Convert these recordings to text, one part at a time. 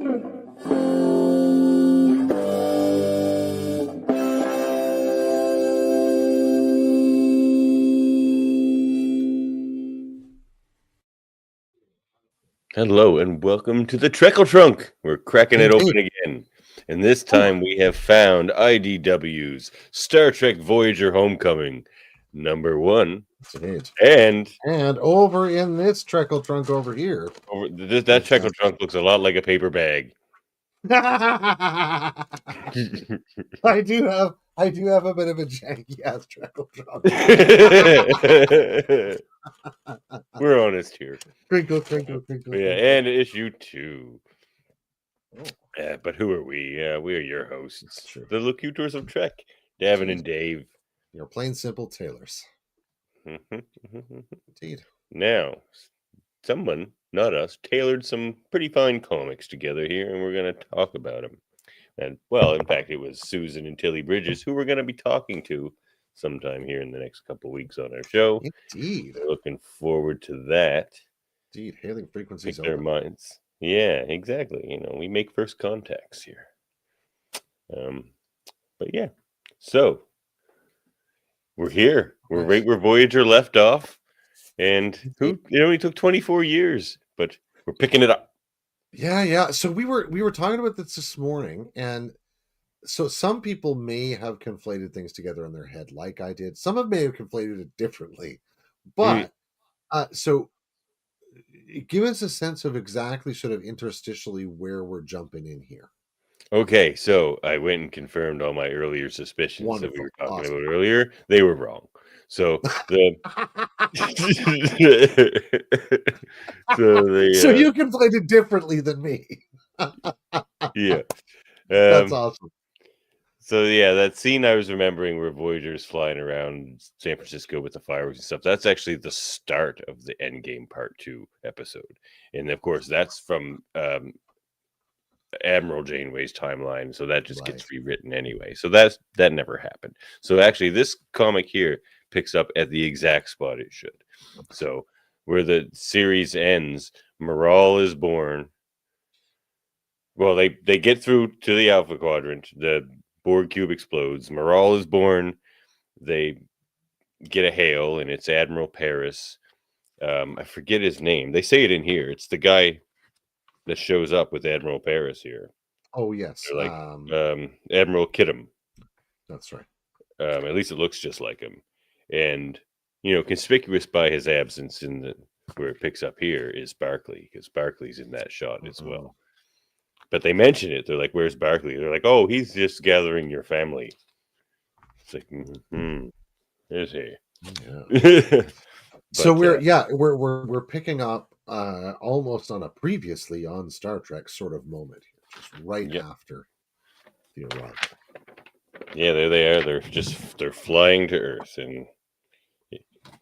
Hello and welcome to the Trekle Trunk. We're cracking it open again. And this time we have found IDW's Star Trek Voyager Homecoming, #1. And over in this Trekle Trunk over here. That Trekle Trunk looks a lot like a paper bag. I do have a bit of a janky ass Trekle Trunk. We're honest here. Crinkle. Yeah, and issue 2. But who are we? We are your hosts, the locutors of Trek, Davin and Dave. You're plain simple tailors. Indeed. Now, someone, not us, tailored some pretty fine comics together here, and we're going to talk about them. And, well, in fact, it was Susan and Tilly Bridges who we're going to be talking to sometime here in the next couple of weeks on our show. Indeed. We're looking forward to that. Indeed. Hailing frequencies. Pick their minds. Yeah, exactly. You know, we make first contacts here. But yeah, so we're here. We're right where Voyager left off, and it only took 24 years, but we're picking it up. Yeah. So we were talking about this morning, and so some people may have conflated things together in their head, like I did. Some of may have conflated it differently, but so give us a sense of exactly sort of interstitially where we're jumping in here. Okay, so I went and confirmed all my earlier suspicions that we were talking about earlier. They were wrong. So so you conflated differently than me. Yeah. That's awesome. So yeah, that scene I was remembering where Voyager's flying around San Francisco with the fireworks and stuff, that's actually the start of the Endgame Part 2 episode. And of course, that's from Admiral Janeway's timeline, so that just gets rewritten anyway. So that never happened. So actually, this comic here picks up at the exact spot it should. So where the series ends, Morale is born. Well, they get through to the Alpha Quadrant. The Borg cube explodes. Morale is born. They get a hail, and it's Admiral Paris. I forget his name. They say it in here. It's the guy that shows up with Admiral Paris here. Oh, yes. They're like Admiral Kidham. That's right. At least it looks just like him. And, you know, conspicuous by his absence in the where it picks up here is Barclay, because Barclay's in that shot as well. But they mention it. They're like, where's Barclay? They're like, oh, he's just gathering your family. It's like, is he? Yeah. So we're picking up almost on a previously on Star Trek sort of moment here, just right after the arrival. Yeah, there they are. They're flying to Earth, and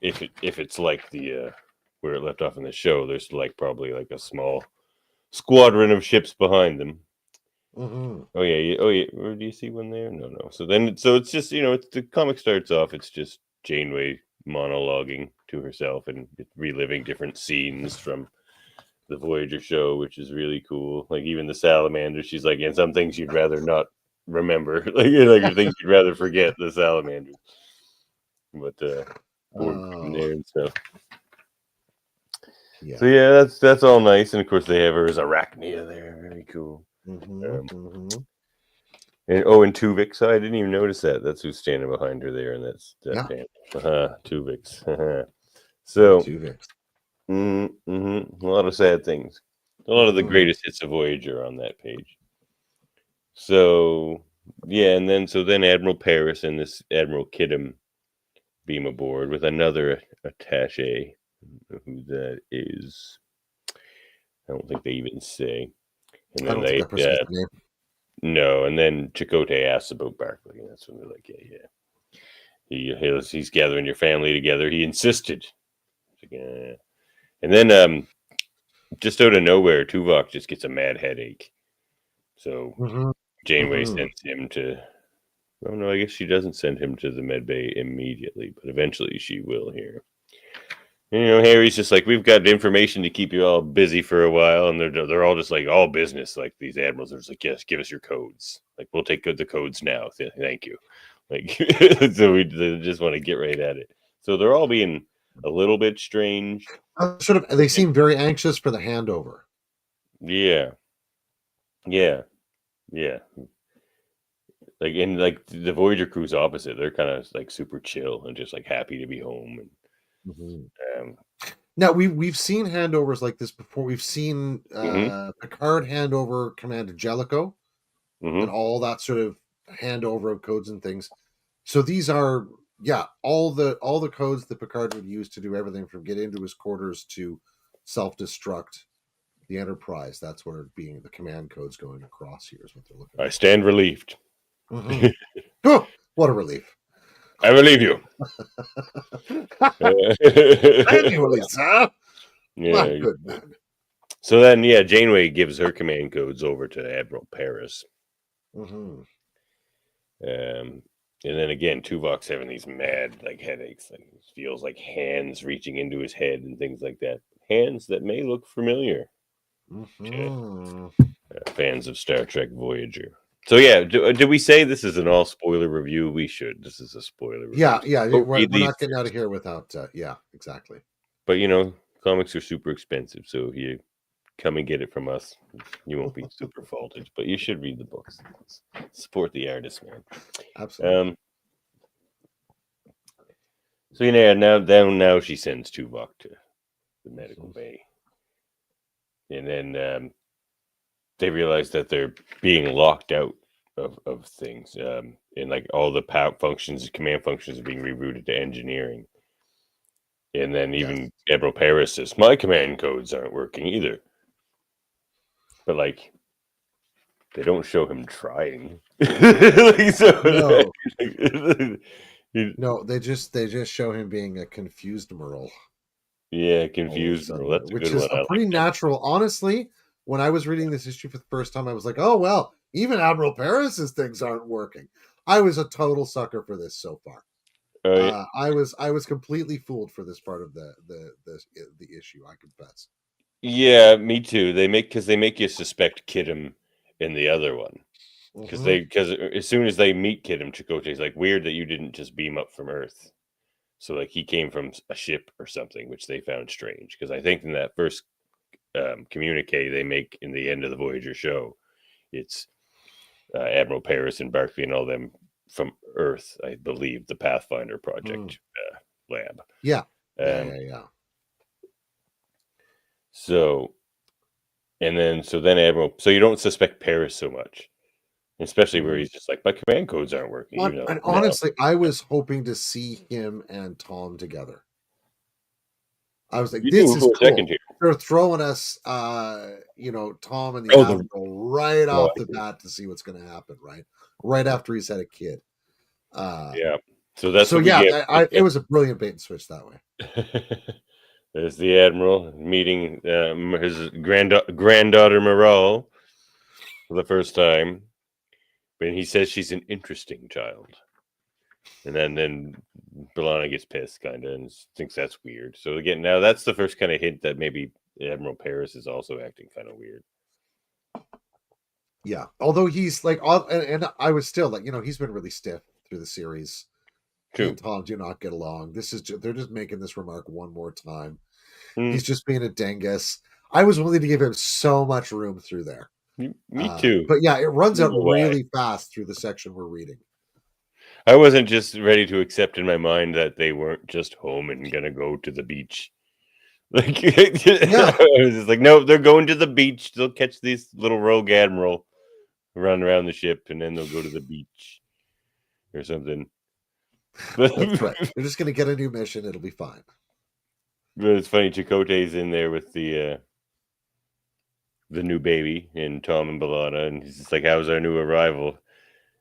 if it's like the where it left off in the show, there's like probably like a small squadron of ships behind them. Oh yeah. Or do you see one there? No. So it's just, you know, the comic starts off. It's just Janeway monologuing to herself and reliving different scenes from the Voyager show, which is really cool. Like even the salamander, she's like, and some things you'd rather not remember, like things you'd rather forget. The salamander, but from there and stuff. Yeah. So yeah, that's all nice, and of course they have her as Arachnia there. Very cool. And Tuvix. I didn't even notice that. That's who's standing behind her there, and that's that Tuvix. So Tuvix. A lot of sad things. A lot of the greatest hits of Voyager on that page. So yeah, and then Admiral Paris and this Admiral Kidham beam aboard with another attaché. Who that is? I don't think they even say. And then no, and then Chakotay asks about Barclay, and that's when they're like, yeah. He's gathering your family together. He insisted. Like, and then just out of nowhere, Tuvok just gets a mad headache. So Janeway sends him to. Oh no, I guess she doesn't send him to the med bay immediately, but eventually she will here. Harry's just like, we've got information to keep you all busy for a while, and they're all just like, all business. Like these admirals are just like, yes, give us your codes. Like we'll take the codes now. Thank you. Like so they just want to get right at it. So they're all being a little bit strange. They seem very anxious for the handover. Yeah, yeah, yeah. Like and like the Voyager crew's opposite. They're kind of like super chill and just like happy to be home. And Now we've seen handovers like this before. We've seen mhm, Picard hand over command to Jellicoe and mhm. all that sort of handover of codes and things. So these are all the codes that Picard would use to do everything from get into his quarters to self-destruct the Enterprise. That's where being the command codes going across here is what they're looking I for. stand relieved. Mm-hmm. Oh, what a relief! I relieve you. Annually, sir. My Yeah. good man. So then, yeah, Janeway gives her command codes over to Admiral Paris. Mm-hmm. And then again, Tuvok's having these mad like headaches. Like it feels like hands reaching into his head and things like that. Hands that may look familiar to Mm-hmm. fans of Star Trek Voyager. So yeah, did we say this is an all spoiler review? We should. This is a spoiler review. Yeah. Go We're read these not getting out of first. here without. Yeah, exactly. But comics are super expensive, so if you come and get it from us, you won't be super faulted. But you should read the books. Support the artist, man. Absolutely. So now she sends Tuvok to the medical bay, and then they realize that they're being locked out of things, and like all the command functions are being rerouted to engineering. And then Yes. even Admiral Paris says, "My command codes aren't working either." But like, they don't show him trying. Like, so, No. No, they just show him being a confused Merle yeah, all of a confused. Well, sudden, that's a which good is one. a I like pretty that. natural. Honestly, when I was reading this history for the first time, I was like, "Oh well, even Admiral Paris's things aren't working." I was a total sucker for this so far. Yeah. I was completely fooled for this part of the issue. I confess. Yeah, me too. They make you suspect Kidum in the other one Mm-hmm. because as soon as they meet Kidum, Chakotay's like, weird that you didn't just beam up from Earth. So like he came from a ship or something, which they found strange because I think in that first communique they make in the end of the Voyager show, it's Admiral Paris and Barclay and all them from Earth, I believe, the Pathfinder Mm. project lab. Yeah, Um, yeah. so then Admiral, so you don't suspect Paris so much, especially where Mm-hmm. he's just like, my command codes aren't working, even though And no, honestly, I was hoping to see him and Tom together. I was like, you this do is for a second cool. here. They're throwing us, Tom and the Oh, the Admiral right no, off the bat to see what's going to happen, right? Right after he's had a kid. Uh, yeah. So that's so what we yeah, get. it was a brilliant bait and switch that way. There's the Admiral meeting his granddaughter Morale for the first time. But he says she's an interesting child. And then B'Elanna gets pissed, kind of, and thinks that's weird. So again, now that's the first kind of hint that maybe Admiral Paris is also acting kind of weird. Yeah, although he's like, and I was still like, he's been really stiff through the series. He True. and Tom do not get along. They're just making this remark one more time. Mm, He's just being a dingus. I was willing to give him so much room through there. me too. But yeah, it runs I don't out know why. really fast through the section we're reading. I wasn't just ready to accept in my mind that they weren't just home and gonna go to the beach. Like Yeah, I was just like, no, they're going to the beach. They'll catch this little rogue admiral, run around the ship, and then they'll go to the beach or something. But, that's right. They're just going to get a new mission. It'll be fine. but it's funny. Chakotay's in there with the new baby and Tom and B'Elanna, and he's just like, "How's our new arrival?"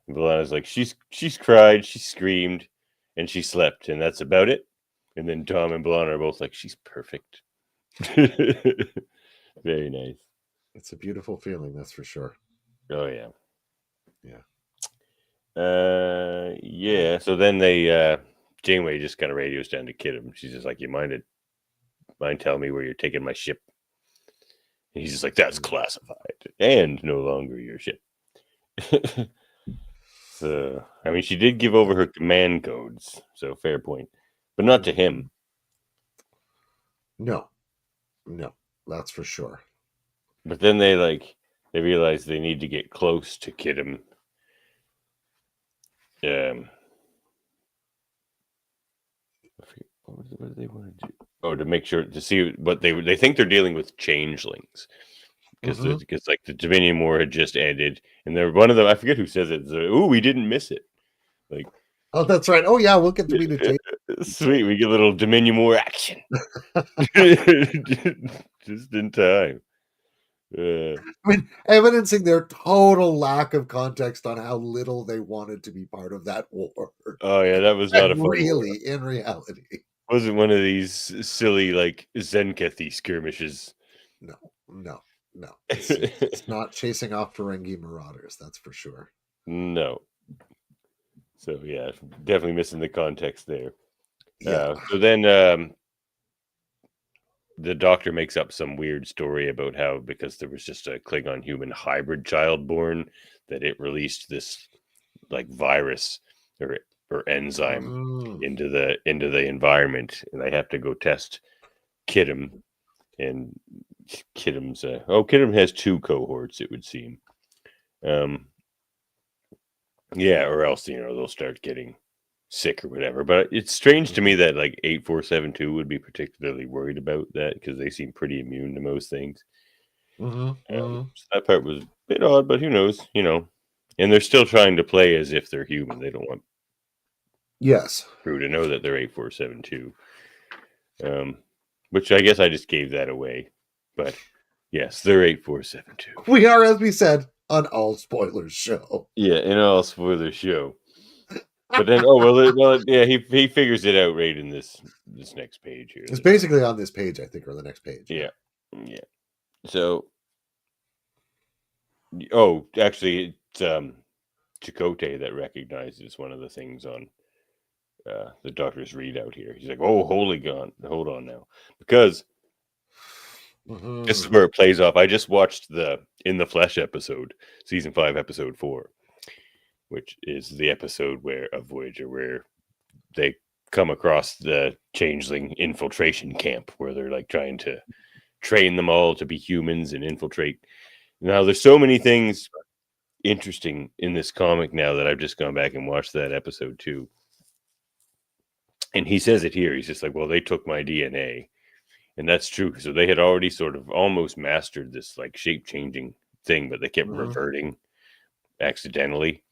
And B'Elanna's like, "She's cried, she screamed, and she slept, and that's about it." And then Tom and B'Elanna are both like, "She's perfect." Very nice. It's a beautiful feeling, that's for sure. Oh yeah. Yeah. Yeah. So then they Janeway just kind of radios down to Kidum. She's just like, "You mind it? mind telling me where you're taking my ship? And he's just like, that's classified and no longer your ship. So, I mean, she did give over her command codes, so fair point, but not to him. No, that's for sure. But then they realize they need to get close to Kidum. What do they want to do? Oh, to make sure to see what they think they're dealing with changelings. Because like the Dominion War had just ended, and they're one of them. I forget who says it. Ooh, we didn't miss it. Like, oh, that's right. Oh yeah, we'll get to meet a change. Sweet, we get a little Dominion War action, just in time. I mean, evidencing their total lack of context on how little they wanted to be part of that war. Oh yeah, that was not a fun really war. in reality. Wasn't one of these silly like Zenkethy skirmishes. No. It's not chasing off Ferengi marauders, that's for sure. No. So yeah, definitely missing the context there. Yeah. So then the Doctor makes up some weird story about how because there was just a Klingon human hybrid child born, that it released this like virus or enzyme into the environment, and they have to go test Kidum. And Kidum's Kidum has 2 cohorts, it would seem. Yeah, or else they'll start getting sick or whatever. But it's strange to me that like 8472 would be particularly worried about that, because they seem pretty immune to most things. So that part was a bit odd, but who knows, and they're still trying to play as if they're human. They don't want crew to know that they're 8472, which I guess I just gave that away. But yes, they're 8472. We are, as we said, an all spoilers show. Yeah, an all spoilers show. But then, yeah, he figures it out right in this next page here. It's basically on this page, I think, or the next page. Yeah. So, actually, it's Chakotay that recognizes one of the things on the Doctor's readout here. He's like, "Oh, holy gun! Hold on now," because this is where it plays off. I just watched the In the Flesh episode, season 5, episode 4. Which is the episode of Voyager where they come across the changeling infiltration camp, where they're like trying to train them all to be humans and infiltrate. Now, there's so many things interesting in this comic now that I've just gone back and watched that episode too. And he says it here. He's just like, well, they took my DNA. And that's true. So they had already sort of almost mastered this like shape-changing thing, but they kept reverting accidentally.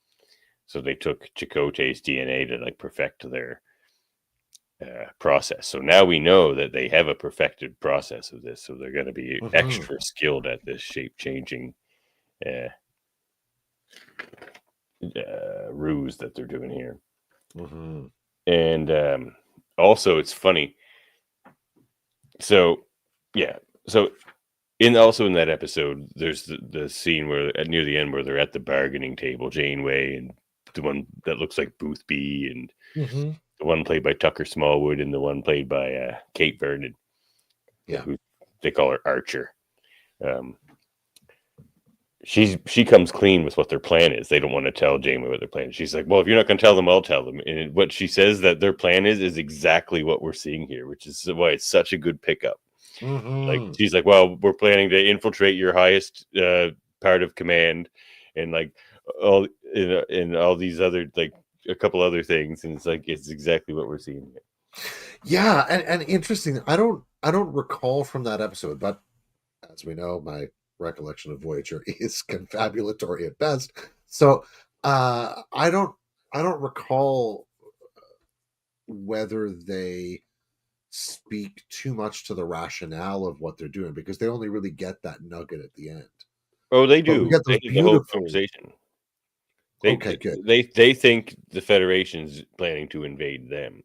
So they took Chakotay's DNA to like perfect their process. So now we know that they have a perfected process of this. So they're going to be extra skilled at this shape-changing ruse that they're doing here. And also, it's funny. So, yeah. So in that episode, there's the scene where near the end where they're at the bargaining table, Janeway and the one that looks like Boothby, and the one played by Tucker Smallwood, and the one played by Kate Vernon. Yeah, who they call her Archer. She comes clean with what their plan is. They don't want to tell Janeway what their plan is. She's like, well, if you're not going to tell them, I'll tell them. And what she says that their plan is exactly what we're seeing here, which is why it's such a good pickup. Like, she's like, well, we're planning to infiltrate your highest part of command, and like all these other, like a couple other things, and it's exactly what we're seeing here. Yeah, and interesting. I don't recall from that episode, but as we know, my recollection of Voyager is confabulatory at best. So I don't recall whether they speak too much to the rationale of what they're doing, because they only really get that nugget at the end. Oh, they do. We get those the whole conversation. Okay, good. They think the Federation's planning to invade them.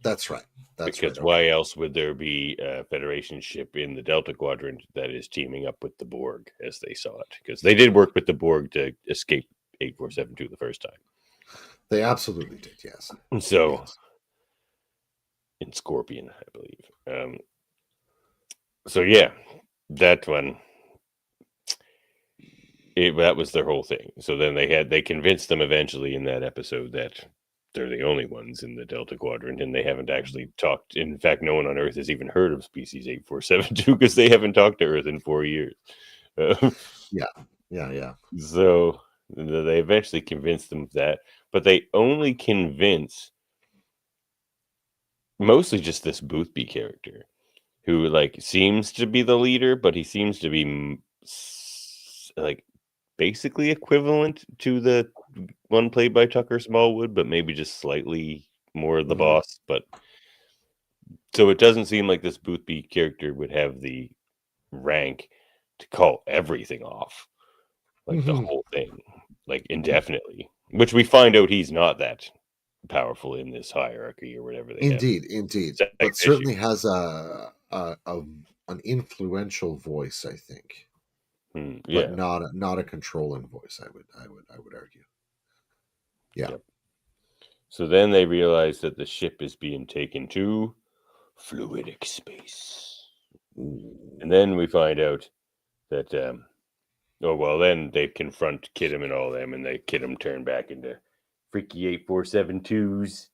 That's right. Because why else would there be a Federation ship in the Delta Quadrant that is teaming up with the Borg, as they saw it? Because they did work with the Borg to escape 8472 the first time. They absolutely did, yes. So, in Scorpion, I believe. So yeah, that one. That was their whole thing. So then they convinced them eventually in that episode that they're the only ones in the Delta Quadrant, and they haven't actually talked. In fact, no one on Earth has even heard of species 8472 because they haven't talked to Earth in 4 years. Yeah, yeah. So they eventually convinced them of that, but they only convince mostly just this Boothby character, who like seems to be the leader, but he seems to be like basically equivalent to the one played by Tucker Smallwood, but maybe just slightly more the boss. But so it doesn't seem like this Boothby character would have the rank to call everything off, like the whole thing, like indefinitely. Which we find out he's not that powerful in this hierarchy or whatever they have. Indeed, Second but issue. certainly has an influential voice, I think, but Yeah. not a controlling voice. I would argue. Yeah. Yep. So then they realize that the ship is being taken to fluidic space. And then we find out that, then they confront Kidum and all them, and they Kidum turn back into freaky 8472s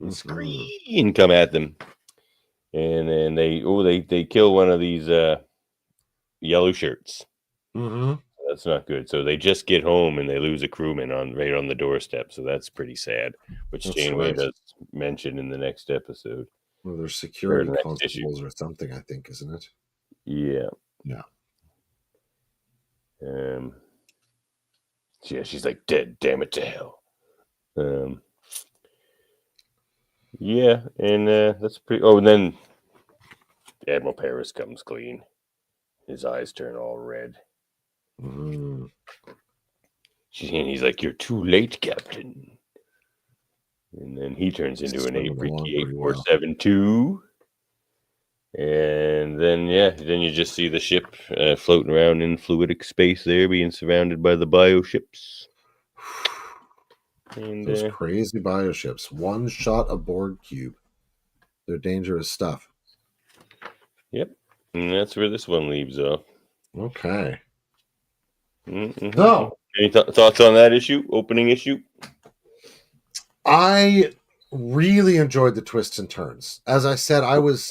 and scream and come at them. And then they kill one of these yellow shirts. That's not good. So they just get home and they lose a crewman right on the doorstep. So that's pretty sad, which That's Janeway right. does mention in the next episode. Well, there's Or security the next issue. constables or something, I think, isn't it? Yeah. Yeah. Yeah, she's like, dead, damn it to hell. Yeah, and that's pretty. Oh, and then Admiral Paris comes clean. His eyes turn all red. And he's like, "You're too late, Captain." And then he turns into an freaky 8472. And then you just see the ship floating around in fluidic space there, being surrounded by the bioships. And those crazy bioships, one shot aboard cube. They're dangerous stuff. Yep, and that's where this one leaves off. Okay. So, any thoughts on that opening issue? I really enjoyed the twists and turns. As I said, I was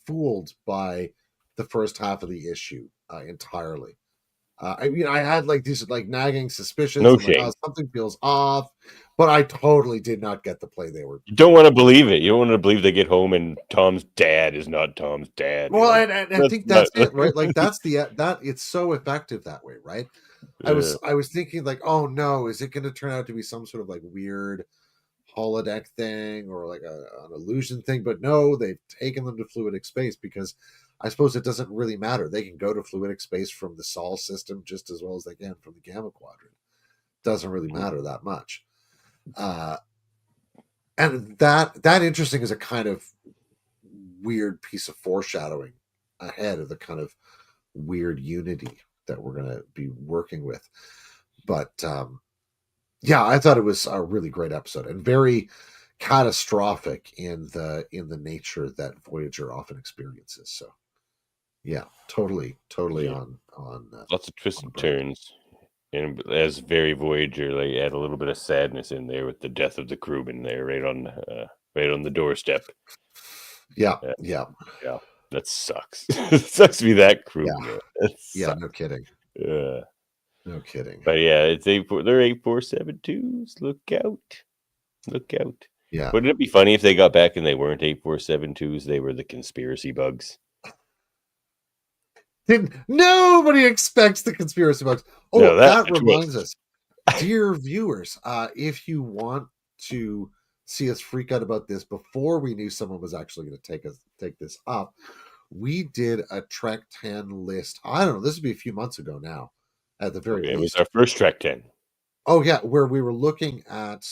fooled by the first half of the issue entirely. I mean, I had like these like nagging suspicions. No I'm like, shame. oh, something feels off, but I totally did not get the play they were. You don't want to believe it. You don't want to believe they get home and Tom's dad is not Tom's dad. Well, and I think that's it, right? Like that's that it's so effective that way, right? I was thinking like, oh no, is it going to turn out to be some sort of like weird holodeck thing or like an illusion thing? But no, they've taken them to fluidic space because I suppose it doesn't really matter. They can go to fluidic space from the Sol system just as well as they can from the Gamma Quadrant. Doesn't really matter that much. And that interesting is a kind of weird piece of foreshadowing ahead of the kind of weird unity that we're going to be working with. But yeah, I thought it was a really great episode and very catastrophic in the nature that Voyager often experiences. So yeah, totally on lots of twists and turns. And as very Voyager, like add a little bit of sadness in there with the death of the crewman there, right on the doorstep. Yeah. That sucks. It sucks to be that crewman. Yeah, no kidding. No kidding. But yeah, they're 8472s. Look out. Yeah. Wouldn't it be funny if they got back and they weren't 8472s? They were the conspiracy bugs. Nobody expects the conspiracy bugs. Oh, no, that reminds us, dear viewers, if you want to see us freak out about this before we knew someone was actually going to take this up, we did a Trek 10 list. I don't know. This would be a few months ago now, at the very least. It was our first Trek 10. Oh yeah, where we were looking at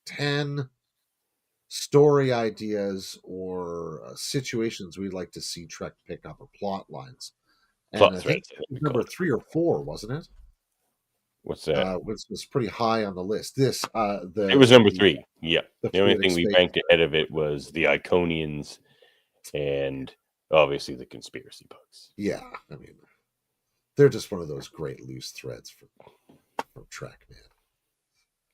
10 story ideas or situations we'd like to see Trek pick up, or plot lines. And plot I threads, think number 3 or 4, wasn't it? What's that? Which was pretty high on the list. It was number 3. Yeah. The only thing we ranked ahead of it was the Iconians and obviously the conspiracy bugs. Yeah, I mean, they're just one of those great loose threads from Trek, man.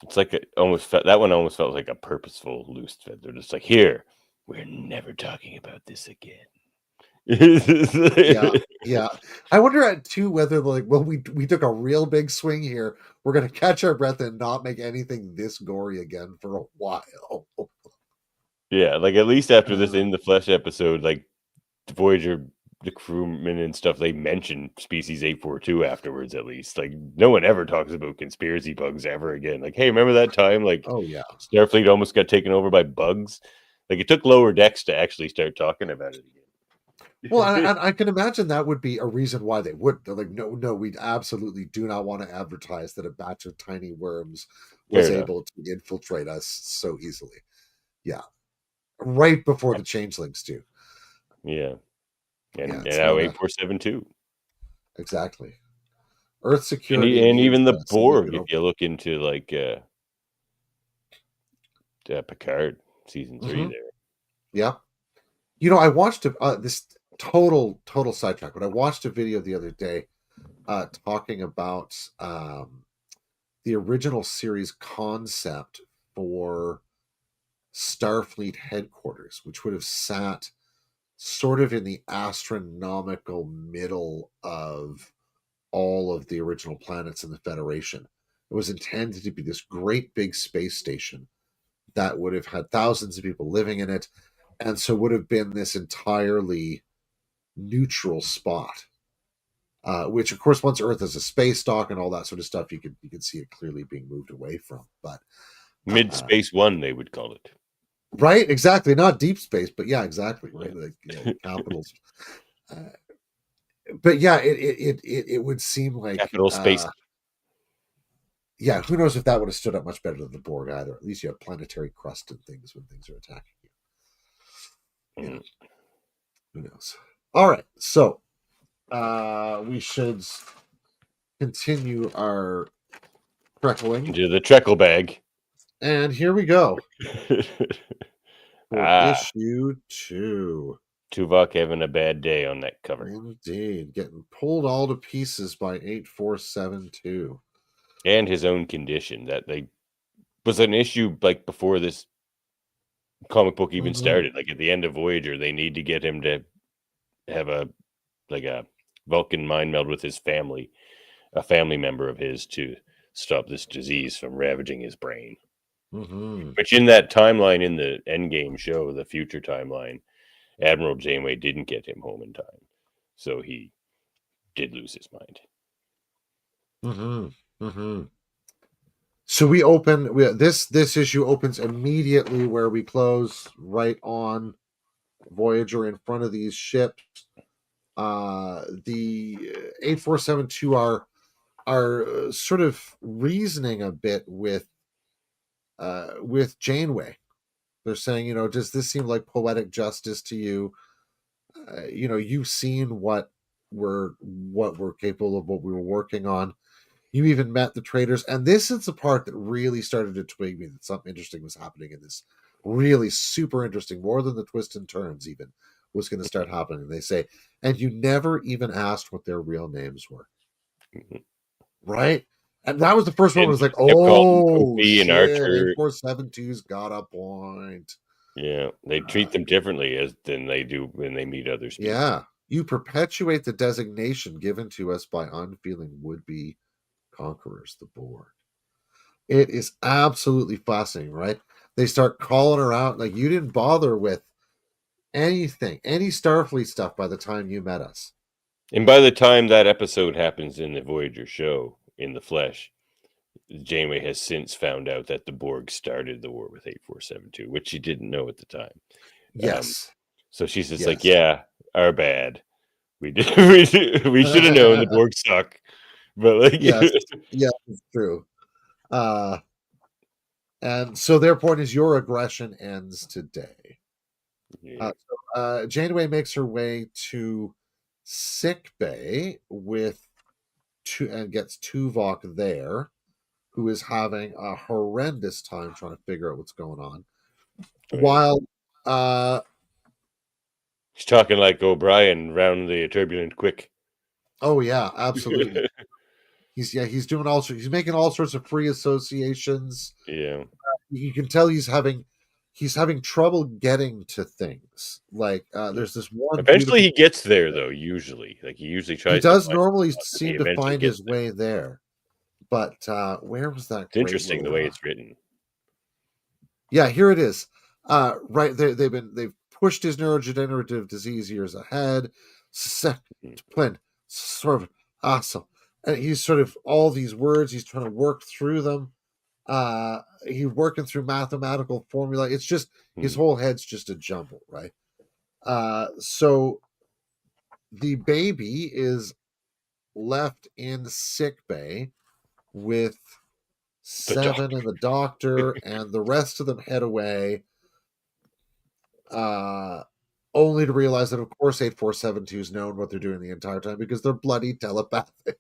It's like that one almost felt like a purposeful loose thread. They're just like, here, we're never talking about this again. Yeah, yeah. I wonder too whether like, well, we took a real big swing here. We're gonna catch our breath and not make anything this gory again for a while. Yeah, like at least after this in the flesh episode, like Voyager, the crewmen and stuff, they mention species 842 afterwards. At least, like no one ever talks about conspiracy bugs ever again. Like, hey, remember that time? Like, Oh yeah. Starfleet almost got taken over by bugs. Like, it took Lower Decks to actually start talking about it Well, again. I can imagine that would be a reason why they would. They're like, no, no, we absolutely do not want to advertise that a batch of tiny worms was Fair enough. able to infiltrate us so easily. Yeah, right before the changelings do. Yeah, Yeah, and it's now not a 847 exactly Earth and security needs even the a Borg. significant If you look into like Picard season 3, hmm there. Yeah, you know, I watched this total sidetrack, but I watched a video the other day talking about the original series concept for Starfleet headquarters, which would have sat sort of in the astronomical middle of all of the original planets in the Federation. It was intended to be this great big space station that would have had thousands of people living in it, and so would have been this entirely neutral spot. Which, of course, once Earth is a space dock and all that sort of stuff, you could see it clearly being moved away from. But Mid uh, Space One, they would call it. right, exactly, not deep space, but yeah, exactly, right, like capitals. Uh, but yeah, it would seem like Capital Space. yeah, who knows if that would have stood up much better than the Borg either. At least you have planetary crust and things when things are attacking you. You know, Mm. who knows? All right, so we should continue our treckling, Into the Trekle bag. and here we go for Ah, issue 2. Tuvok having a bad day on that cover. Indeed, getting pulled all to pieces by 8472. And his own condition that they was an issue like before this comic book even Mhm. started. Like at the end of Voyager, they need to get him to have a Vulcan mind meld with his family, a family member of his, to stop this disease from ravaging his brain. Mhm. Which in that timeline in the Endgame show, the future timeline, Admiral Janeway didn't get him home in time, so he did lose his mind. Mhm. Mhm. So this issue opens immediately where we close, right on Voyager in front of these ships. The 8472 are sort of reasoning a bit with Janeway. They're saying, does this seem like poetic justice to you? You've seen what we're capable of, what we were working on. You even met the traders, and this is the part that really started to twig me that something interesting was happening in this. Really super interesting, more than the twists and turns even was going to start happening. They say, and you never even asked what their real names were, Mhm. right? And that was the first one. And Was like, kept calling oh Kofi and shit, Archer. 8472's got a point. Yeah, they treat them differently than they do when they meet other species. Yeah, you perpetuate the designation given to us by unfeeling would-be conquerors, the Borg. It is absolutely fascinating, right? They start calling her out like you didn't bother with anything, any Starfleet stuff by the time you met us. And by the time that episode happens in the Voyager show in the flesh, Janeway has since found out that the Borg started the war with 8472, which she didn't know at the time. Um, Yes, so she's just like, yes, "Yeah, our bad. We did. We should have known the Borg suck." But like, yes, yes, it's true. Uh, and so their point is your aggression ends today. yeah, Janeway makes her way to sick bay and gets Tuvok there, who is having a horrendous time trying to figure out what's going on. oh, yeah. While uh, He's talking like O'Brien round the turbulent quick. Oh yeah, absolutely. He's doing he's making all sorts of free associations. Yeah. You can tell he's having trouble getting to things. Like there's this one Eventually, beautiful. he gets there, though. Usually, like he usually He tries to does find the normally spot, and he seem to eventually find gets his there. way there, but where was that It's great interesting the little? way it's written. Yeah, here it is. Right, they've pushed his neurodegenerative disease years ahead. Set Mm, plan sort of awesome, and he's sort of all these words. He's trying to work through them. He's working through mathematical formula. It's just his mm. whole head's just a jumble, right? So the baby is left in sick bay with The dog. Seven and the doctor, and the rest of them head away. Uh, Only to realize that, of course, 8472's known what they're doing the entire time because they're bloody telepathic.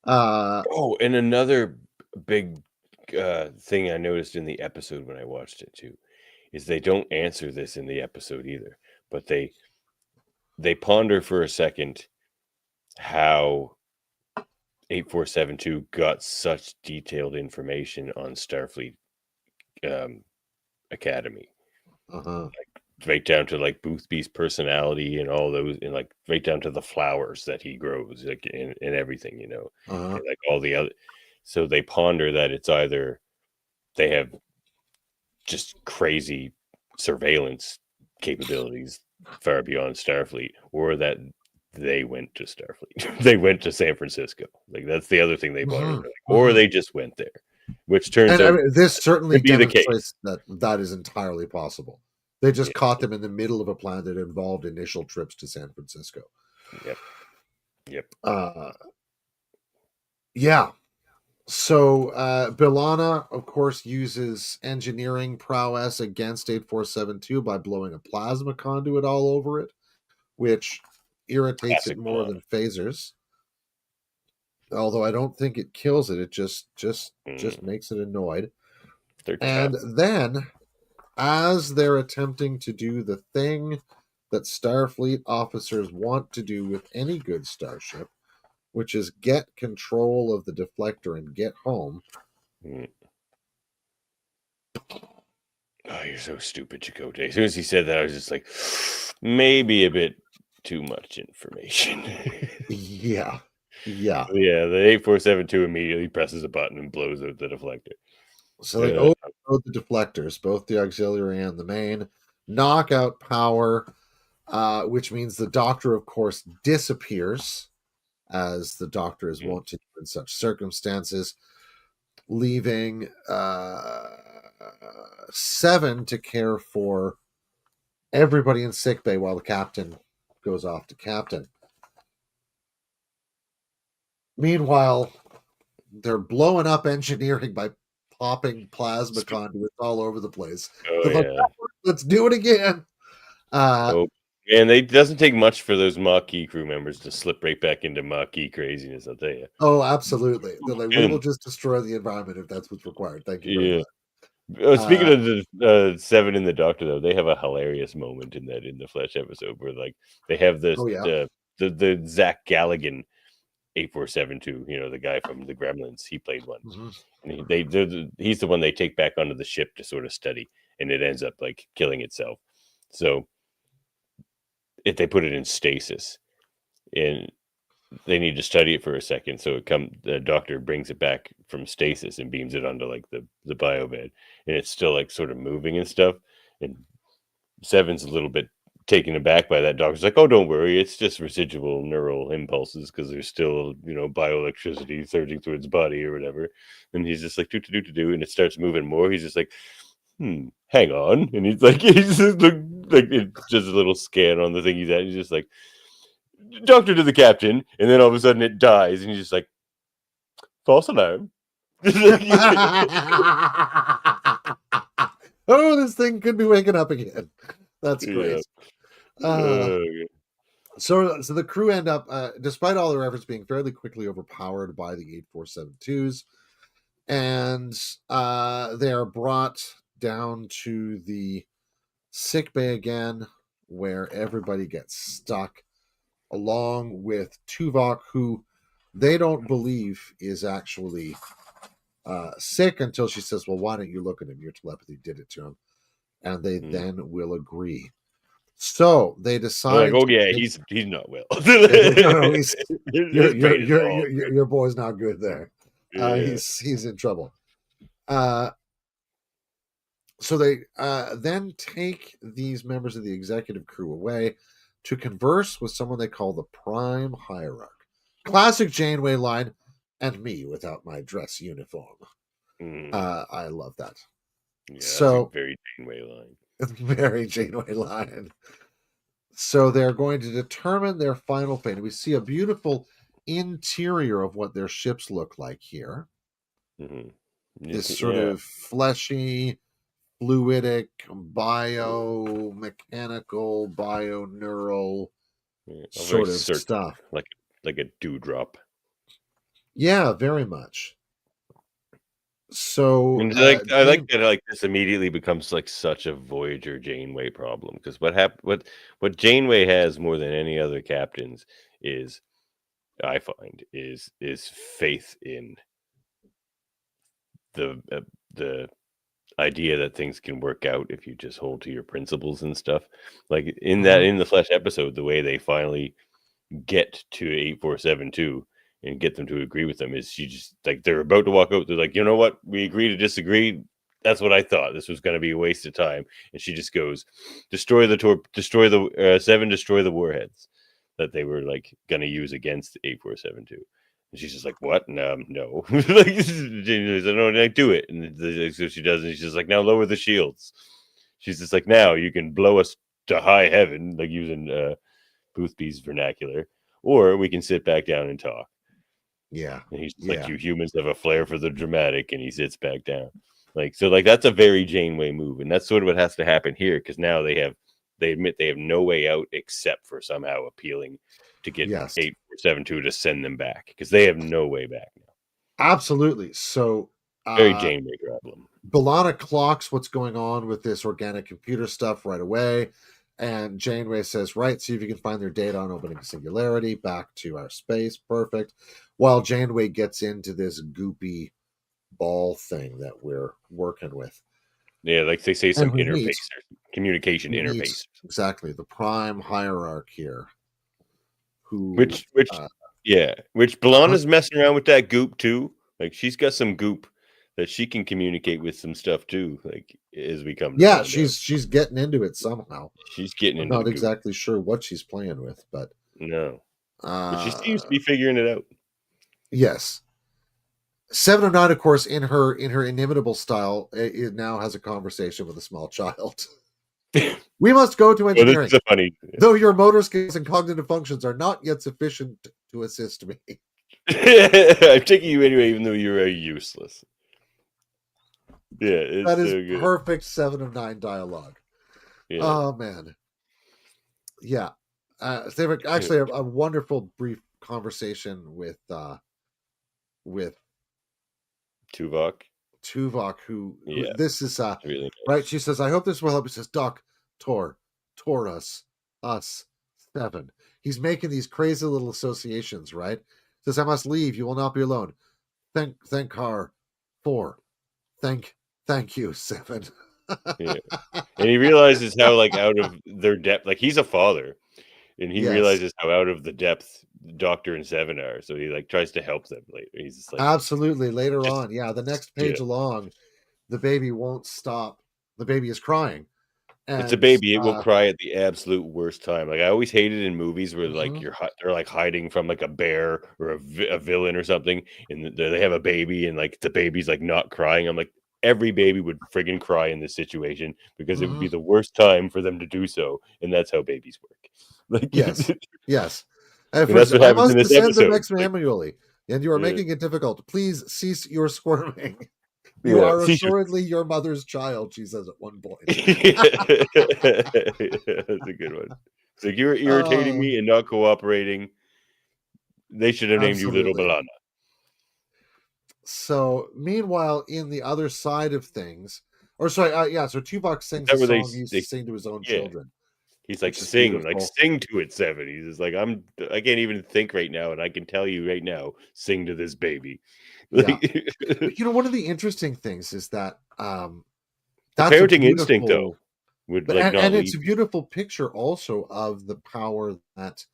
Uh, Oh, and another big thing I noticed in the episode when I watched it too is they don't answer this in the episode either, but they ponder for a second how 8472 got such detailed information on Starfleet um, Academy, uh-huh, right down to like Boothby's personality and all those, and like right down to the flowers that he grows, like and everything, uh-huh, and like all the other. So they ponder that it's either they have just crazy surveillance capabilities far beyond Starfleet, or that they went to Starfleet. They went to San Francisco. Like that's the other thing they ponder, uh-huh, or uh-huh. they just went there, which turns And I out mean, this certainly to be the case. demonstrates that that is entirely possible. They just Yeah. caught them in the middle of a plan that involved initial trips to San Francisco. Yep. Yep. Uh, yeah. So Bilana, of course, uses engineering prowess against 8472 by blowing a plasma conduit all over it, which irritates it Classic more Milano. than phasers. Although I don't think it kills it, it just Mm, makes it annoyed. they're tough. And then, as they're attempting to do the thing that Starfleet officers want to do with any good starship, which is get control of the deflector and get home. Mm. Oh, you're so stupid, Chakotay. As soon as he said that, I was just like, maybe a bit too much information. Yeah, yeah. Yeah, the 8472 immediately presses a button and blows out the deflector. So they Uh, overload the deflectors, both the auxiliary and the main, knock out power, which means the doctor, of course, disappears, as the doctor is mm, wont to do in such circumstances, leaving Seven to care for everybody in sickbay while the captain goes off to captain. Meanwhile, they're blowing up engineering by popping plasma sp- conduits all over the place. oh, They're like, yeah. let's do it again. Uh, Oh, and it doesn't take much for those Maquis crew members to slip right back into Maquis craziness, I'll tell you. oh, absolutely. They're like, we will And, just destroy the environment if that's what's required. Thank you very yeah. much. Speaking Uh, of the Seven and the Doctor, though, they have a hilarious moment in the Flesh episode where like they have this oh yeah. the Zach Galligan 8472, the guy from the Gremlins. He played one, Mhm. and he's the one they take back onto the ship to sort of study, and it ends up like killing itself. So if they put it in stasis, and they need to study it for a second, so the doctor brings it back from stasis and beams it onto like the bio bed, and it's still like sort of moving and stuff, and Seven's a little bit taken aback by that. Doctor's like, "Oh, don't worry, it's just residual neural impulses because there's still, bioelectricity surging through its body or whatever." And he's just like, "Do," and it starts moving more. He's just like, hang on," and he's like, he's just like it's just a little scan on the thing he's at. He's just like, "Doctor to the captain," and then all of a sudden it dies, and he's just like, "False alarm." Oh, this thing could be waking up again. That's Yeah. great. Uh, Yeah. so the crew end up, despite all their efforts, being fairly quickly overpowered by the 8472s, and they are brought down to the sick bay again, where everybody gets stuck, along with Tuvok, who they don't believe is actually sick until she says, "Well, why don't you look at him? Your telepathy did it to him," and they then will agree. So they They're like, decide oh to yeah, take. he's not well. No, His brain is all your boy's not good there. yeah. He's in trouble. Uh, so they then take these members of the executive crew away to converse with someone they call the Prime Hierarch. Classic Janeway line, and me without my dress uniform. I love that. Yeah, that's a So very Janeway line. very Janeway line. So they're going to determine their final fate. We see a beautiful interior of what their ships look like here. This sort Yeah, of fleshy, fluidic, biomechanical, bioneural a very sort of circular, stuff. like a dewdrop. Yeah, very much. So, And I like that like this immediately becomes like such a Voyager Janeway problem because what Janeway has more than any other captains is I find is faith in the idea that things can work out if you just hold to your principles and stuff. Like in the Flesh episode, the way they finally get to 8472 and get them to agree with them is she just like they're about to walk out. They're like, you know what? We agree to disagree. That's what I thought. This was going to be a waste of time. And she just goes, destroy the seven, destroy the warheads that they were like going to use against 8472. And she's just like, what? No. Like, no, like, do it. And so she does. And she's just like, now lower the shields. She's just like, now you can blow us to high heaven, like using Boothby's vernacular, or we can sit back down and talk. Yeah. And he's just like, you humans have a flair for the dramatic, and he sits back down. Like, so like that's a very Janeway move, and that's sort of what has to happen here because now they admit they have no way out except for somehow appealing to get Yes. 8472 to send them back because they have no way back now. Absolutely. So Very Janeway problem. B'Elanna clocks what's going on with this organic computer stuff right away. And Janeway says, right, see if you can find their data on opening singularity back to our space. Perfect. While Janeway gets into this goopy ball thing that we're working with. Yeah, like they say some interface, communication interface. Exactly. The Prime Hierarch here. Which B'Elanna's messing around with that goop too. Like she's got some goop that she can communicate with some stuff too. Like as we come to find she's getting into it somehow. She's getting I'm into not the exactly goop. sure what she's playing with, but no. But she seems to be figuring it out. Yes. 709, of course, in her inimitable style, it now has a conversation with a small child. We must go to engineering. This is funny. Though your motor skills and cognitive functions are not yet sufficient to assist me. I'm taking you anyway, even though you're useless. Yeah, that is so good. Perfect 7 of 9 dialogue. Yeah. Oh man, yeah. They were actually a wonderful brief conversation with Tuvok, who this is really nice. Right. She says, "I hope this will help." He says, "Doc, us, 7." He's making these crazy little associations, right? He says, "I must leave. You will not be alone. Thank her, 4. Thank you, 7." Yeah. And he realizes how like out of their depth, like he's a father, and he realizes how out of the depth Doctor and 7 are. So he like tries to help them later. He's just like absolutely later on. Yeah, the next page along, the baby won't stop. The baby is crying. And, it's a baby. It will cry at the absolute worst time. Like I always hated in movies where like they're like hiding from like a bear or a villain or something, and they have a baby, and like the baby's like not crying. I'm like, every baby would friggin' cry in this situation because it would be the worst time for them to do so, and that's how babies work. Like yes. And that's what happens in this episode. Manually, and you are making it difficult. Please cease your squirming. You are assuredly your mother's child, she says at one point. That's a good one. It's like, you're irritating me and not cooperating. They should have named you Little B'Elanna. So, meanwhile, in the other side of things, so Tuvok sings a song he used to sing to his own children. He's like, which is sing, like beautiful. sing to it, Seven. He's just like, I can't even think right now, and I can tell you right now, sing to this baby. Yeah. Like, But one of the interesting things is that the that's a parenting instinct, though, beautiful, would but like not and it's leave. a beautiful picture also of the power that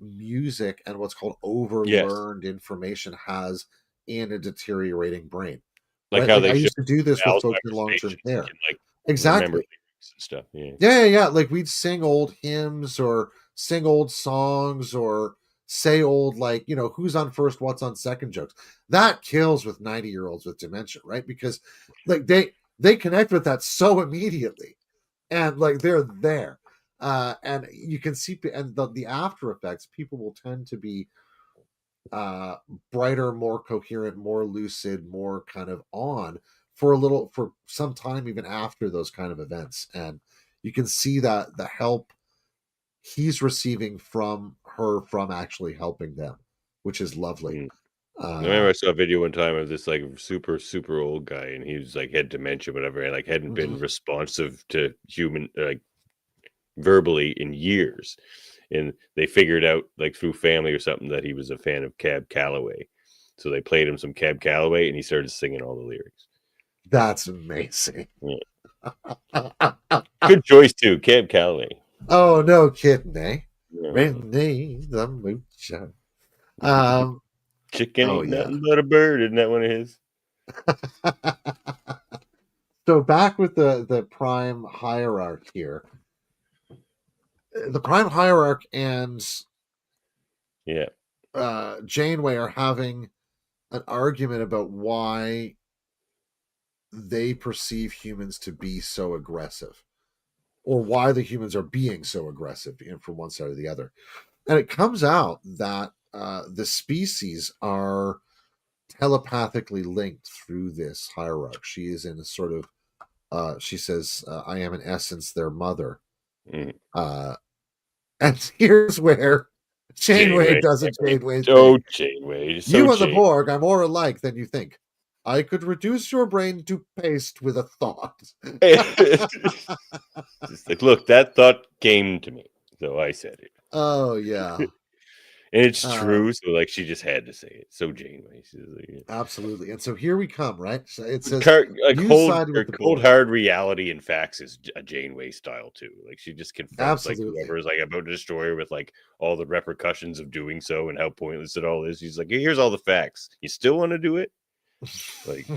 music and what's called Yes, overlearned information has in a deteriorating brain, like right? how Like I they show used to do this with folks in Alzheimer's long-term patients care. can like remember Exactly. lyrics and stuff. Yeah. Yeah. Like we'd sing old hymns or sing old songs or say old, like, who's on first, what's on second jokes. That kills with 90-year-olds with dementia, right? Because like they connect with that so immediately, and like they're there. And you can see, and the after effects, people will tend to be uh brighter, more coherent, more lucid, more kind of on for some time even after those kind of events. And you can see that the help he's receiving from her from actually helping them, which is lovely. Mm. I remember uh I saw a video one time of this like super super old guy, and he was like had dementia, whatever, and like hadn't been mhm. responsive to human like verbally in years. And they figured out like through family or something that he was a fan of Cab Calloway. So they played him some Cab Calloway, and he started singing all the lyrics. That's amazing. Yeah. Good choice too, Cab Calloway. Oh, no kidding, eh? Yeah. Renee the moocher. um Chicken oh ain't yeah. nothing but a bird. Isn't that one of his? So back with the prime hierarch here. The prime hierarch and Yeah. Janeway are having an argument about why they perceive humans to be so aggressive, or why the humans are being so aggressive, from one side or the other. And it comes out that the species are telepathically linked through this hierarch. She is in a sort of, she says, I am in essence their mother. Mm. Uh, and here's where Janeway Janeway. does a Janeway Oh, thing. Janeway. So You and the Jane. Borg are more alike than you think. I could reduce your brain to paste with a thought. Just like, look, that thought came to me, so I said it. Oh yeah. And it's Uh, true, so like she just had to say it. So Janeway, she's like, Absolutely. And so here we come, right? So it says like you sided or with the cold Borg. hard reality and facts is a Janeway style too. Like she just confronts like Absolutely. whoever is like about to destroy her with like all the repercussions of doing so and how pointless it all is. She's like, hey, here's all the facts. You still want to do it? Like,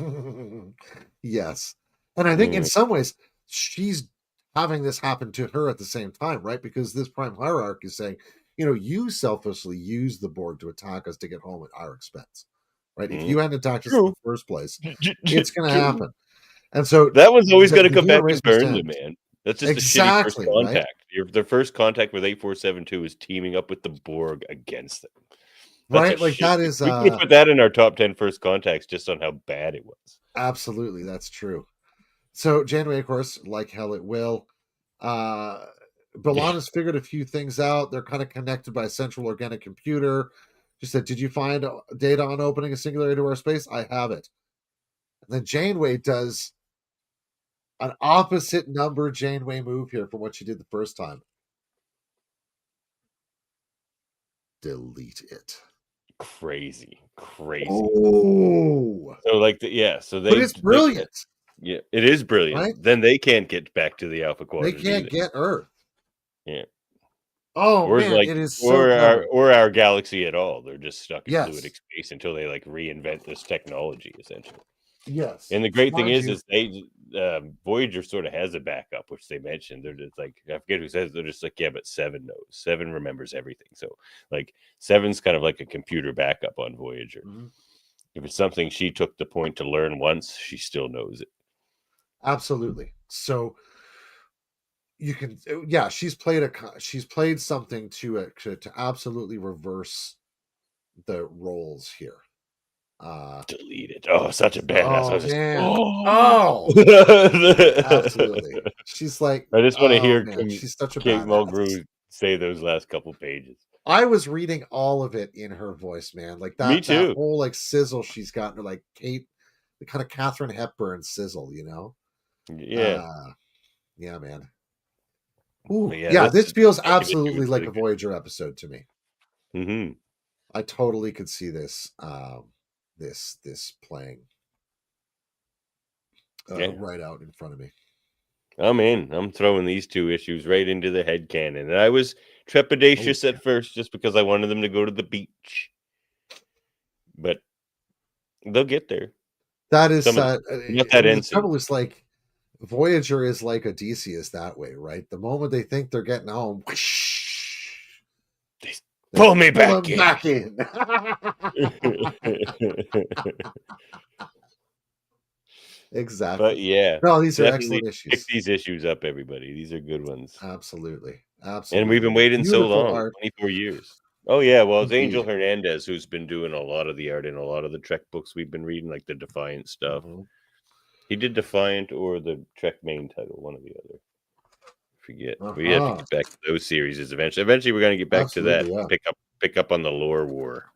Yes. And I think in mm, some ways she's having this happen to her at the same time, right? Because this prime hierarch is saying, you selfishly use the Borg to attack us to get home at our expense, right? If mm. you hadn't attacked us in True, the first place, it's going to true. happen. And so That one's always got to the come human back to race Burnley, understands. man. That's just a shitty first Exactly, right? contact. Their first contact with 8472 is teaming up with the Borg against them. That's a Right? Like shit. that is We could have put that in our top 10 first contacts just on how bad it was. absolutely, that's true. So Janeway, of course, like hell it will. Uh Yeah. B'Elanna's figured a few things out. They're kind of connected by a central organic computer. She said, did you find data on opening a singularity to our space? I have it. And then Janeway does an opposite number Janeway move here from what she did the first time. Delete it. Crazy. Crazy. Oh, So like yeah, so but it's they brilliant, yeah, it is right? brilliant. Then they can't get back to the Alpha They Quadrant can't either. get Earth. Yeah. Oh Or man, like it is so our clever. galaxy at all. They're just stuck in Yes, fluidic space until they like reinvent this technology essentially. yes. And the great thing Mind you, is they Voyager sort of has a backup, which they mentioned. They're just like I forget who says they're just like yeah, but Seven knows. Seven remembers everything. So like Seven's kind of like a computer backup on Voyager. mhm, If it's something she took the point to learn once, she still knows it. absolutely. So you can, yeah, she's played something to it to absolutely reverse the roles here. Delete it. Oh, such a badass. I Oh was just man, oh. oh, absolutely. She's like, I just want to oh hear man, she's such a Kate badass. Mulgrew say those last couple pages. I was reading all of it in her voice, man. Like Me that too. whole like sizzle she's got, her like Kate, the kind of Catherine Hepburn sizzle, Yeah. Uh, yeah, man. Ooh, Yeah, yeah, this feels I'll give it to absolutely it's like really a good. Voyager episode to me. Mm-hmm. I totally could see this this playing Yeah. right out in front of me. I'm in. I'm throwing these 2 issues right into the head canon. And I was Oh trepidatious yeah. at first just because I wanted them to go to the beach. But they'll get there. That is Some of them. Not that the ensign. trouble is like Voyager is like Odysseus that way, right? The moment they think they're getting home, whoosh, They they pull me pull back them in. back in. But Exactly. yeah, No, these are definitely excellent pick issues. these issues up, everybody. These are good ones. Absolutely. And we've been Absolutely. waiting so Beautiful long, art. 24 years. Oh yeah, well, it's Angel Indeed. Hernandez who's been doing a lot of the art in a lot of the Trek books we've been reading, like the Defiant stuff. Mhm. He did Defiant or the Trek main title, one or the other. Forget. We have to Uh-huh. get back to those series eventually. Eventually, we're going to get back to that. Absolutely, yeah. Pick up on the lore war.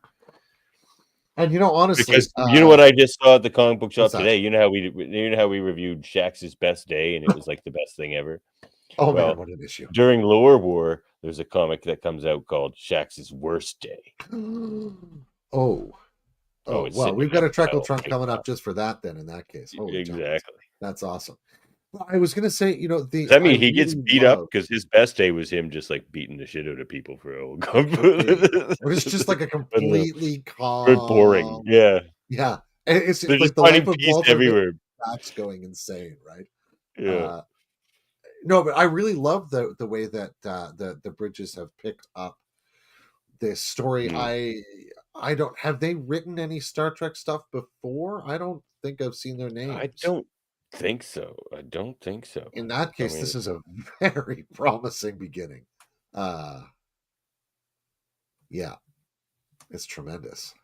And honestly, Because you know what I just saw at the comic book what's shop that? today. You know how we reviewed Shax's best day, and it was like the best thing ever. Oh man, Well, what an issue. during Lore War, there's a comic that comes out called Shax's worst day. Oh. Oh, Oh, it's well, sitting in we've my got a Trekle pile of trunk coming paper. up just for that then in that case. Holy jumpers. Exactly. That's awesome. Well, I was gonna say, Does that I mean he gets really beat up love because his best day was him just like beating the shit out of people for a whole could be. Or it's just like a I don't know. completely Very boring. calm. Yeah. Yeah. And They're it's just like the life finding of peace Walter Mitty everywhere. that's going insane, right? Yeah. Uh no, but I really love the way that the Bridges have picked up this story. Mm. I don't have they written any Star Trek stuff before? I don't think I've seen their I names. don't think so. I don't think so. In that I case, mean, this is a very promising beginning. Uh yeah, it's tremendous.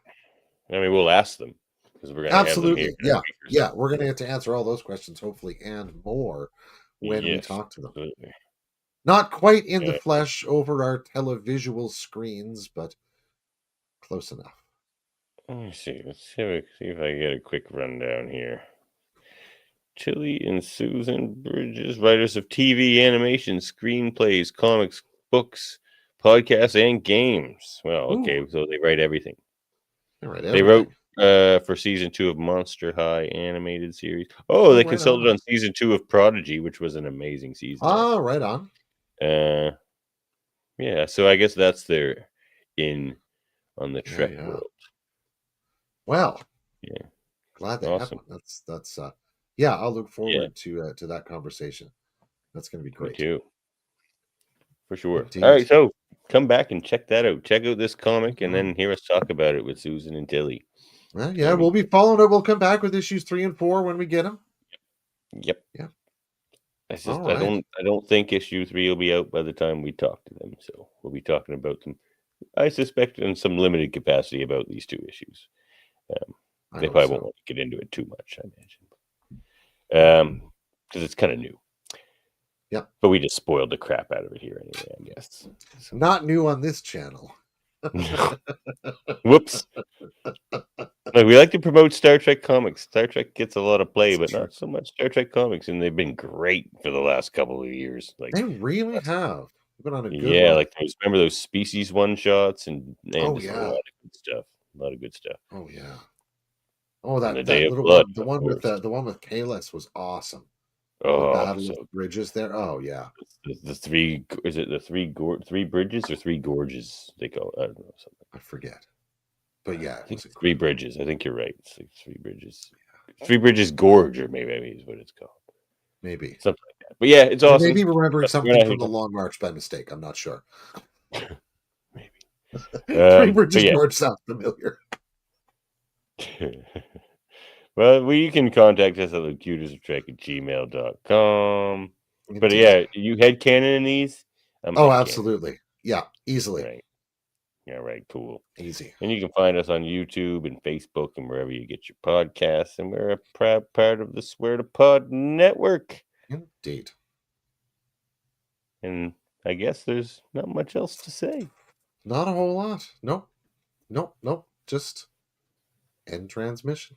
we'll ask them because we're gonna have them here Absolutely. in a Yeah. week or Yeah. so. We're gonna get to answer all those questions, hopefully, and more when we Yes, talk to them. absolutely. Not quite in the Yeah. flesh over our televisual screens, but close enough. Let me see. See if I get a quick rundown here. Tilly and Susan Bridges, writers of TV, animation, screenplays, comics, books, podcasts, and games. Well, Ooh, okay, so they write everything. all right, They wrote everything. for season 2 of Monster High animated series. Oh, Oh, they right consulted on. on season 2 of Prodigy, which was an amazing season, Ah, actually. right on. Uh, yeah, so I guess that's their in on the Yeah, Trek yeah. world. Well, Yeah, glad they had awesome. one. That's yeah, I'll look Yeah, forward to that conversation. That's gonna be me great. too, for sure. All Indeed. right, so come back and check that out. Check out this comic, and Mhm. then hear us talk about it with Susan and Tilly. Well, yeah, When we, we'll be following it. We'll come back with issues 3 and 4 when we get them. yep. Yeah. It's All just right. I don't think issue 3 will be out by the time we talk to them. So we'll be talking about them. I suspect in some limited capacity about these 2 issues. Um, I they hope probably won't so. want to get into it too much, I imagine. Because it's kind of new. Yep. But we just spoiled the crap out of it here anyway, I guess. So. Not new on this channel. Whoops. Like, we like to promote Star Trek comics. Star Trek gets a lot of play, It's but true. not so much Star Trek comics, and they've been great for the last couple of years. Like, They really last- have. We've been on a good yeah, run. like remember those species one shots and Oh just a yeah. lot of good stuff. A lot of good stuff. Oh yeah. Oh, And the that Day that of little Blood, one, of course. the one with Kalis was awesome. The Oh, Battle of so Bridges there. Oh yeah. the three is it the three bridges or 3 gorges they call it? I don't know something. I forget. But yeah, I it think was it's 3 incredible. bridges. I think you're right. It's like 3 bridges. 3 bridges gorge, or maybe is what it's called. Maybe. Something like that. But yeah, it's Or awesome. maybe remembering We're something not from the here Long March by mistake. I'm not sure. maybe. Three But Bridges yeah. Gorge sounds familiar. Well, you can contact us at thecutestrek@gmail.com. But Indeed. yeah, you headcanon in these? I'm Oh, headcanon. absolutely. Yeah, easily. Right. Yeah, right. Cool. Easy. And you can find us on YouTube and Facebook and wherever you get your podcasts. And we're a proud part of the Swear to Pod network. Indeed. And I guess there's not much else to say. Not a whole lot. Nope. Nope. Nope. Just end transmission.